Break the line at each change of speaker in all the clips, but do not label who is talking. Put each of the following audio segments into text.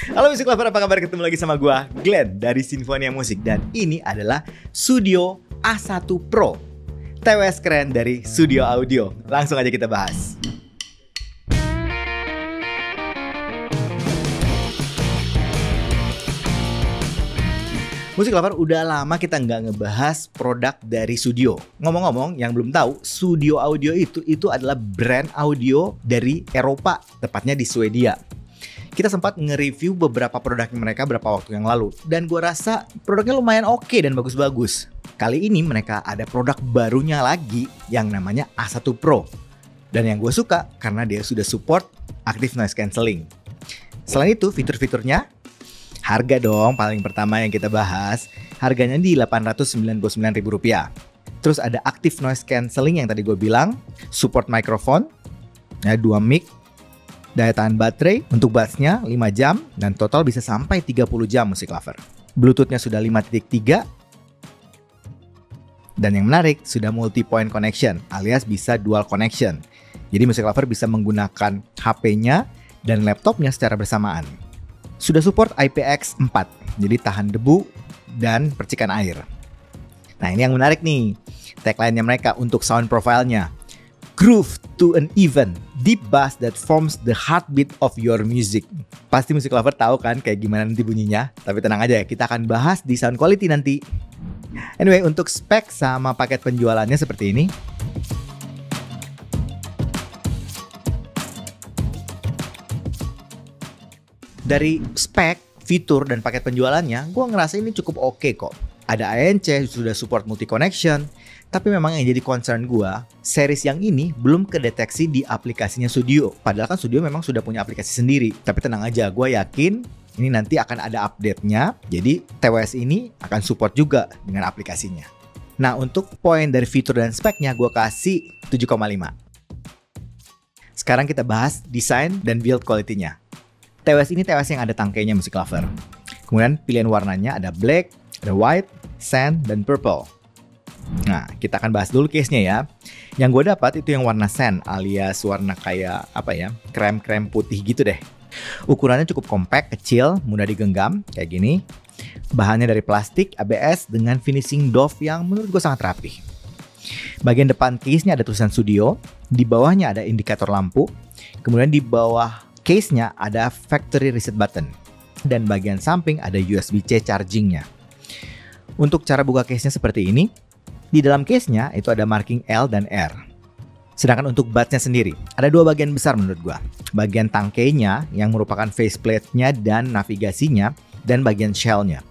Halo Music Lover, apa kabar? Ketemu lagi sama gua, Glenn dari Sinfonia Musik. Dan ini adalah Studio A1 Pro, TWS keren dari Studio Audio. Langsung aja kita bahas. Music Lover, udah lama kita nggak ngebahas produk dari Studio. Ngomong-ngomong, yang belum tahu, Studio Audio itu adalah brand audio dari Eropa, tepatnya di Swedia. Kita sempat nge-review beberapa produknya mereka beberapa waktu yang lalu, dan gue rasa produknya lumayan oke dan bagus-bagus. Kali ini mereka ada produk barunya lagi yang namanya A1 Pro. Dan yang gue suka karena dia sudah support Active Noise Cancelling. Selain itu, fitur-fiturnya, harga dong paling pertama yang kita bahas, harganya di Rp899.000. Terus ada Active Noise Cancelling yang tadi gue bilang, support mikrofon, ya 2 mic, daya tahan baterai untuk bassnya 5 jam, dan total bisa sampai 30 jam Music Lover. Bluetoothnya sudah 5.3, dan yang menarik sudah multi-point connection alias bisa dual connection. Jadi Music Lover bisa menggunakan HP-nya dan laptopnya secara bersamaan. Sudah support IPX4, jadi tahan debu dan percikan air. Nah ini yang menarik nih, tagline-nya mereka untuk sound profile-nya. Groove to an even, deep bass that forms the heartbeat of your music. Pasti Music Lover tahu kan kayak gimana nanti bunyinya. Tapi tenang aja ya, kita akan bahas di sound quality nanti. Anyway, untuk spek sama paket penjualannya seperti ini. Dari spek, fitur, dan paket penjualannya, gue ngerasa ini cukup oke kok. Ada ANC, sudah support multi-connection. Tapi memang yang jadi concern gue, series yang ini belum kedeteksi di aplikasinya Studio. Padahal kan Studio memang sudah punya aplikasi sendiri. Tapi tenang aja, gue yakin ini nanti akan ada update-nya. Jadi TWS ini akan support juga dengan aplikasinya. Nah untuk poin dari fitur dan speknya, gue kasih 7,5. Sekarang kita bahas desain dan build quality-nya. TWS ini TWS yang ada tangkainya Music Lover. Kemudian pilihan warnanya ada black, ada white, sand, dan purple. Nah, kita akan bahas dulu case-nya ya. Yang gue dapat itu yang warna sand alias warna kayak apa ya, krem-krem putih gitu deh. Ukurannya cukup compact, kecil, mudah digenggam kayak gini. Bahannya dari plastik ABS dengan finishing doff yang menurut gue sangat rapi. Bagian depan case-nya ada tulisan Studio, di bawahnya ada indikator lampu. Kemudian di bawah case-nya ada factory reset button. Dan bagian samping ada USB-C charging-nya. Untuk cara buka case-nya seperti ini. Di dalam case-nya itu ada marking L dan R. Sedangkan untuk buds-nya sendiri, ada dua bagian besar menurut gua. Bagian tangkainya yang merupakan faceplate-nya dan navigasinya, dan bagian shell-nya.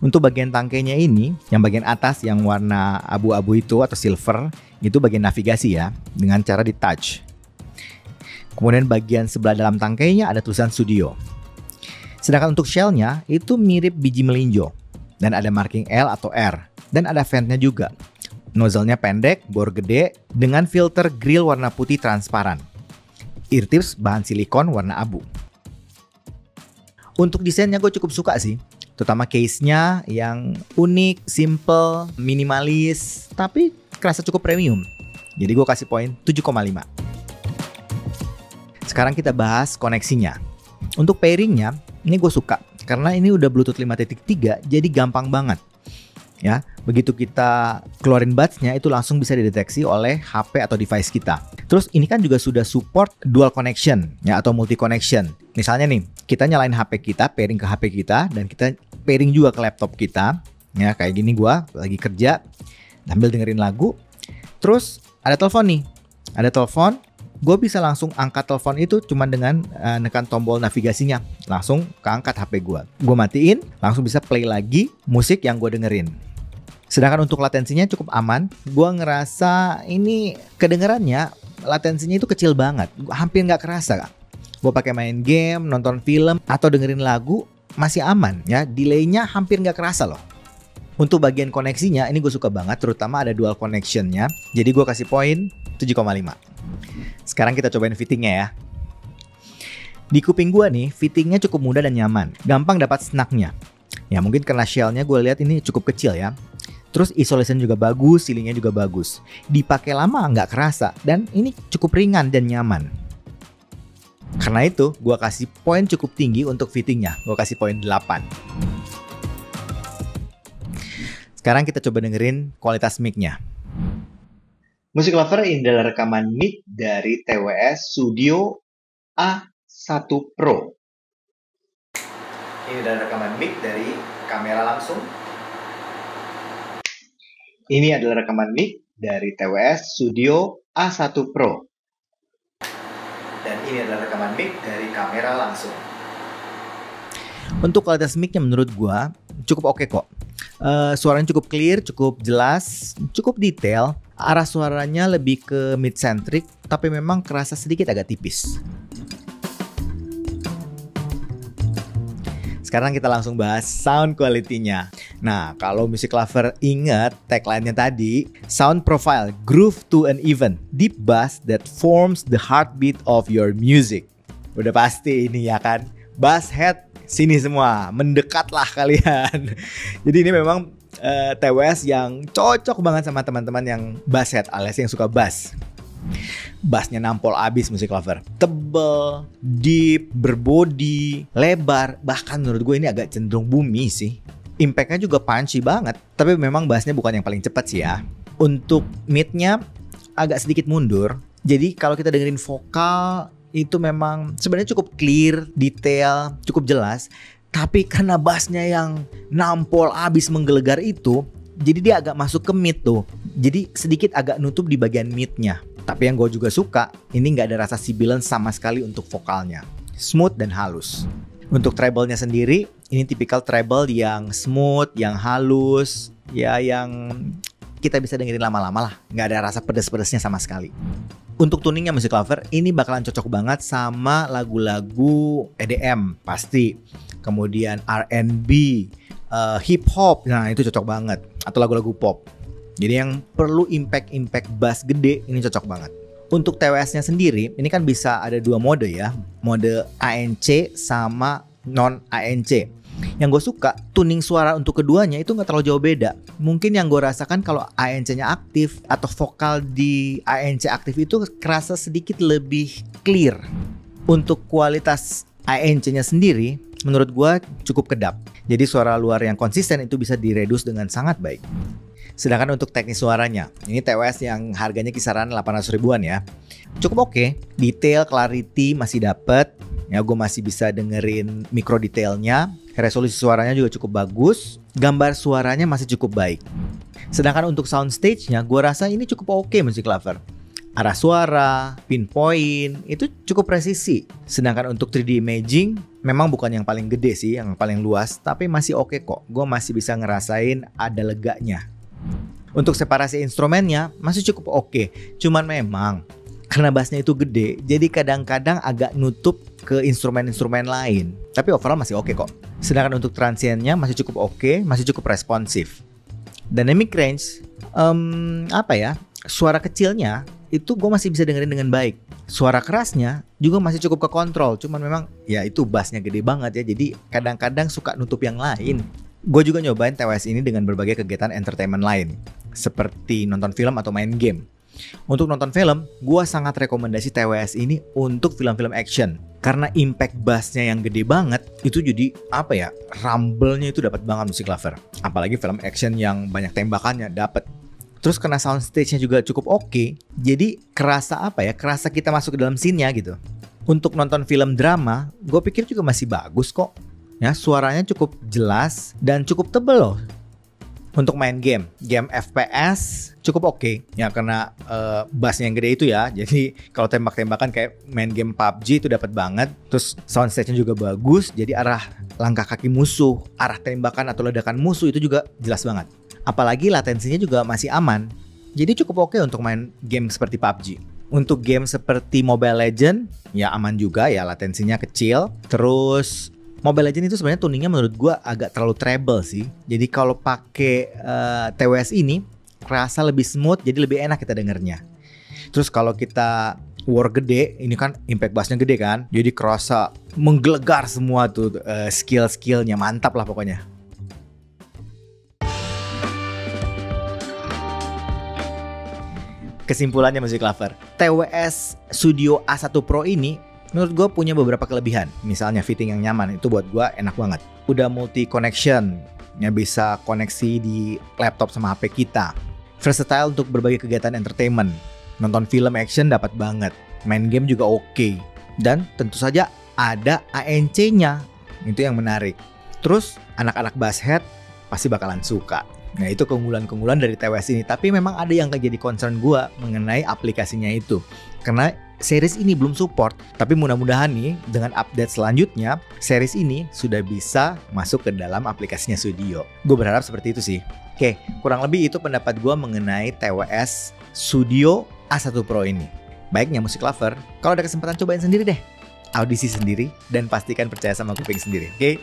Untuk bagian tangkainya ini, yang bagian atas yang warna abu-abu itu atau silver, itu bagian navigasi ya, dengan cara di-touch. Kemudian bagian sebelah dalam tangkainya ada tulisan Studio. Sedangkan untuk shell-nya itu mirip biji melinjo, dan ada marking L atau R, dan ada vent-nya juga. Nozzle-nya pendek, bor gede, dengan filter grill warna putih transparan. Ear tips bahan silikon warna abu. Untuk desainnya gue cukup suka sih. Terutama case-nya yang unik, simple, minimalis, tapi kerasa cukup premium. Jadi gue kasih poin 7,5. Sekarang kita bahas koneksinya. Untuk pairingnya, ini gue suka. Karena ini udah Bluetooth 5.3, jadi gampang banget. Ya, begitu kita keluarin buds-nya itu langsung bisa dideteksi oleh HP atau device kita. Terus ini kan juga sudah support dual connection ya atau multi connection. Misalnya nih, kita nyalain HP kita, pairing ke HP kita dan kita pairing juga ke laptop kita. Ya, kayak gini gua lagi kerja sambil dengerin lagu. Terus ada telepon nih. Ada telepon, gue bisa langsung angkat telepon itu cuma dengan nekan tombol navigasinya. Langsung keangkat HP gue. Gue matiin, langsung bisa play lagi musik yang gue dengerin. Sedangkan untuk latensinya cukup aman. Gue ngerasa ini kedengarannya latensinya itu kecil banget. Hampir nggak kerasa. Gue pakai main game, nonton film, atau dengerin lagu masih aman ya. Delaynya hampir nggak kerasa loh. Untuk bagian koneksinya ini gue suka banget. Terutama ada dual connectionnya. Jadi gue kasih poin 7,5. Sekarang kita cobain fittingnya ya. Di kuping gue nih, fittingnya cukup mudah dan nyaman. Gampang dapat snugnya. Ya mungkin karena shellnya gue lihat ini cukup kecil ya. Terus isolation juga bagus, sealingnya juga bagus. Dipakai lama nggak kerasa dan ini cukup ringan dan nyaman. Karena itu, gue kasih poin cukup tinggi untuk fittingnya. Gue kasih poin 8. Sekarang kita coba dengerin kualitas mic-nya. Music Lover, ini adalah rekaman mic dari TWS Studio A1 Pro. Ini adalah rekaman mic dari kamera langsung. Ini adalah rekaman mic dari TWS Studio A1 Pro. Dan ini adalah rekaman mic dari kamera langsung. Untuk kualitas mic-nya menurut gua cukup oke kok. Suaranya cukup clear, cukup jelas, cukup detail. Arah suaranya lebih ke mid-centric, tapi memang kerasa sedikit agak tipis. Sekarang kita langsung bahas sound quality-nya. Nah, kalau Music Lover ingat tagline-nya tadi, sound profile, groove to an even, deep bass that forms the heartbeat of your music. Udah pasti ini ya kan, bass head sini semua, mendekatlah kalian. Jadi ini memang TWS yang cocok banget sama teman-teman yang bass head alias yang suka bass. Bassnya nampol abis Music Lover, tebel, deep, berbodi, lebar. Bahkan menurut gue ini agak cenderung boomy sih. Impactnya juga punchy banget. Tapi memang bassnya bukan yang paling cepat sih ya. Untuk mid-nya agak sedikit mundur. Jadi kalau kita dengerin vokal itu memang sebenarnya cukup clear, detail, cukup jelas. Tapi karena bassnya yang nampol abis menggelegar itu, jadi dia agak masuk ke mid tuh. Jadi sedikit agak nutup di bagian mid-nya. Tapi yang gue juga suka, ini nggak ada rasa sibilan sama sekali untuk vokalnya. Smooth dan halus. Untuk treble-nya sendiri, ini tipikal treble yang smooth, yang halus, ya yang kita bisa dengerin lama-lama lah. Nggak ada rasa pedes-pedesnya sama sekali. Untuk tuningnya Music Lover, ini bakalan cocok banget sama lagu-lagu EDM pasti. Kemudian R&B, hip hop, nah itu cocok banget. Atau lagu-lagu pop. Jadi yang perlu impact bass gede ini cocok banget. Untuk TWS-nya sendiri, ini kan bisa ada dua mode ya. Mode ANC sama non-ANC. Yang gue suka, tuning suara untuk keduanya itu gak terlalu jauh beda. Mungkin yang gue rasakan kalau ANC-nya aktif atau vokal di ANC aktif itu kerasa sedikit lebih clear. Untuk kualitas ANC-nya sendiri, menurut gue cukup kedap. Jadi suara luar yang konsisten itu bisa diredus dengan sangat baik. Sedangkan untuk teknis suaranya, ini TWS yang harganya kisaran 800 ribuan ya. Cukup oke, detail, clarity masih dapet. Ya, gue masih bisa dengerin mikro detailnya. Resolusi suaranya juga cukup bagus. Gambar suaranya masih cukup baik. Sedangkan untuk soundstage-nya, gue rasa ini cukup oke Music Lover. Arah suara, pinpoint, itu cukup presisi. Sedangkan untuk 3D imaging, memang bukan yang paling gede sih, yang paling luas. Tapi masih oke kok, gue masih bisa ngerasain ada leganya. Untuk separasi instrumennya masih cukup oke. Cuman memang karena bassnya itu gede, jadi kadang-kadang agak nutup ke instrumen-instrumen lain. Tapi overall masih oke kok. Sedangkan untuk transientnya masih cukup oke, masih cukup responsif. Dynamic range, suara kecilnya itu gue masih bisa dengerin dengan baik. Suara kerasnya juga masih cukup kekontrol. Cuman memang ya itu bassnya gede banget ya, jadi kadang-kadang suka nutup yang lain. Gue juga nyobain TWS ini dengan berbagai kegiatan entertainment lain, seperti nonton film atau main game. Untuk nonton film, gue sangat rekomendasi TWS ini untuk film-film action. Karena impact bassnya yang gede banget, itu jadi rumble-nya itu dapat banget Music Lover. Apalagi film action yang banyak tembakannya dapat. Terus karena soundstage-nya juga cukup oke, jadi kerasa kerasa kita masuk ke dalam scene-nya gitu. Untuk nonton film drama, gue pikir juga masih bagus kok. Ya, suaranya cukup jelas dan cukup tebel loh. Untuk main game FPS cukup oke. Ya karena bassnya yang gede itu ya. Jadi kalau tembak-tembakan kayak main game PUBG itu dapat banget. Terus soundstage-nya juga bagus. Jadi arah langkah kaki musuh, arah tembakan atau ledakan musuh itu juga jelas banget. Apalagi latensinya juga masih aman. Jadi cukup oke untuk main game seperti PUBG. Untuk game seperti Mobile Legends ya aman juga ya, latensinya kecil. Terus Mobile Legends itu sebenarnya tuningnya menurut gue agak terlalu treble sih. Jadi kalau pakai TWS ini kerasa lebih smooth, jadi lebih enak kita dengernya. Terus kalau kita war gede, ini kan impact bassnya gede kan, jadi kerasa menggelegar semua tuh skill-skillnya, mantap lah pokoknya. Kesimpulannya Music Lover, TWS Studio A1 Pro ini menurut gue punya beberapa kelebihan. Misalnya fitting yang nyaman, itu buat gue enak banget. Udah multi connection, yang bisa koneksi di laptop sama HP kita. Versatile untuk berbagai kegiatan entertainment. Nonton film action dapat banget. Main game juga oke. Dan tentu saja ada ANC-nya. Itu yang menarik. Terus anak-anak basshead pasti bakalan suka. Nah, itu keunggulan-keunggulan dari TWS ini. Tapi memang ada yang jadi concern gue mengenai aplikasinya itu. Karena series ini belum support. Tapi mudah-mudahan nih, dengan update selanjutnya, series ini sudah bisa masuk ke dalam aplikasinya Studio. Gue berharap seperti itu sih. Oke, kurang lebih itu pendapat gue mengenai TWS Studio A1 Pro ini. Baiknya musik lover, kalau ada kesempatan cobain sendiri deh. Audisi sendiri, dan pastikan percaya sama kuping sendiri. Oke?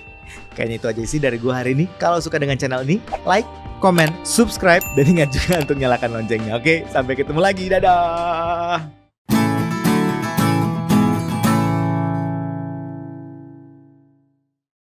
Kayaknya itu aja sih dari gue hari ini. Kalau suka dengan channel ini, like, komen, subscribe, dan ingat juga untuk nyalakan loncengnya. Oke? Sampai ketemu lagi. Dadah!